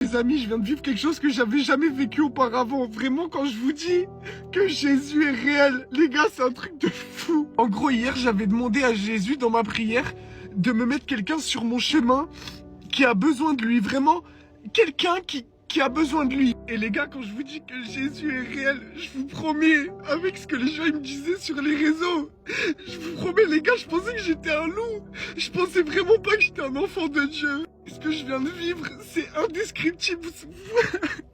Les amis, je viens de vivre quelque chose que j'avais jamais vécu auparavant. Vraiment, quand je vous dis que Jésus est réel, les gars, c'est un truc de fou. En gros, hier, j'avais demandé à Jésus dans ma prière de me mettre quelqu'un sur mon chemin qui a besoin de lui. Vraiment, quelqu'un qui a besoin de lui. Et les gars, quand je vous dis que Jésus est réel, je vous promets, avec ce que les gens ils me disaient sur les réseaux, je vous promets les gars, je pensais que j'étais un loup. Je pensais vraiment pas que j'étais un enfant de Dieu. Ce que je viens de vivre, c'est indescriptible.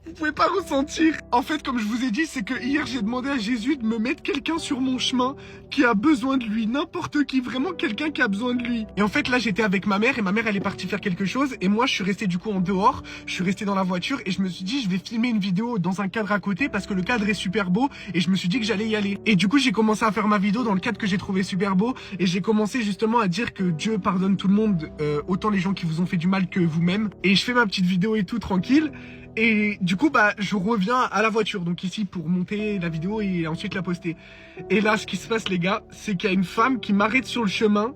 Vous pouvez pas ressentir. En fait, comme je vous ai dit, c'est que hier, j'ai demandé à Jésus de me mettre quelqu'un sur mon chemin qui a besoin de lui. N'importe qui, vraiment quelqu'un qui a besoin de lui. Et en fait, là, j'étais avec ma mère et ma mère, elle est partie faire quelque chose. Et moi, je suis resté du coup en dehors. Je suis resté dans la voiture et je me suis dit, je vais filmer une vidéo dans un cadre à côté parce que le cadre est super beau et je me suis dit que j'allais y aller. Et du coup, j'ai commencé à faire ma vidéo dans le cadre que j'ai trouvé super beau et j'ai commencé justement à dire que Dieu pardonne tout le monde, autant les gens qui vous ont fait du mal que vous-même. Et je fais ma petite vidéo et tout tranquille. Et du coup, bah, je reviens à la voiture, donc ici pour monter la vidéo et ensuite la poster. Et là, ce qui se passe, les gars, c'est qu'il y a une femme qui m'arrête sur le chemin.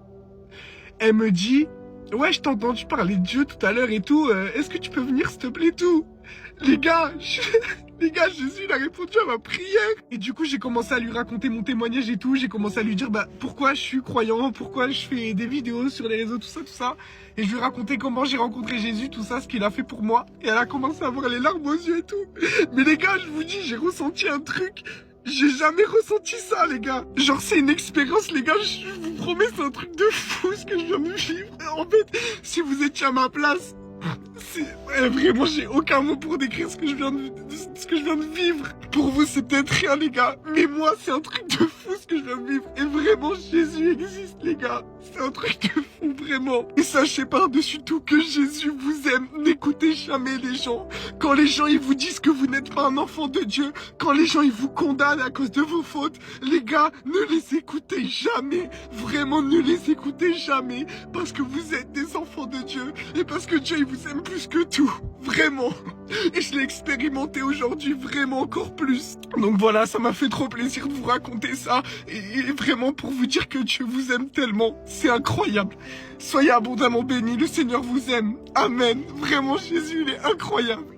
Elle me dit, ouais, je t'ai entendu parler de Dieu tout à l'heure et tout, est-ce que tu peux venir s'il te plaît tout? Les gars, les gars, Jésus, il a répondu à ma prière. Et du coup, j'ai commencé à lui raconter mon témoignage et tout. J'ai commencé à lui dire, bah, pourquoi je suis croyant, pourquoi je fais des vidéos sur les réseaux, tout ça, tout ça. Et je lui ai raconté comment j'ai rencontré Jésus, tout ça, ce qu'il a fait pour moi. Et elle a commencé à avoir les larmes aux yeux et tout. Mais les gars, je vous dis, j'ai ressenti un truc. J'ai jamais ressenti ça, les gars. Genre, c'est une expérience, les gars, je vous promets, c'est un truc de fou ce que je viens de vivre. En fait, si vous étiez à ma place, vraiment, j'ai aucun mot pour décrire ce que je viens de vivre. Pour vous, c'est peut-être rien, les gars. Mais moi, c'est un truc de fou ce que je viens de vivre. Et vraiment, Jésus existe, les gars. C'est un truc de fou, vraiment. Et sachez par-dessus tout que Jésus vous aime. N'écoutez jamais les gens. Quand les gens, ils vous disent que vous n'êtes pas un enfant de Dieu, quand les gens, ils vous condamnent à cause de vos fautes, les gars, ne les écoutez jamais. Vraiment, ne les écoutez jamais. Parce que vous êtes des enfants de Dieu. Et parce que Dieu, il vous aime plus que tout. Vraiment. Et je l'ai expérimenté aujourd'hui, vraiment encore plus. Donc voilà, ça m'a fait trop plaisir de vous raconter ça. Et vraiment pour vous dire que Dieu vous aime tellement. C'est incroyable. Soyez abondamment bénis, le Seigneur vous aime. Amen. Vraiment, Jésus, il est incroyable.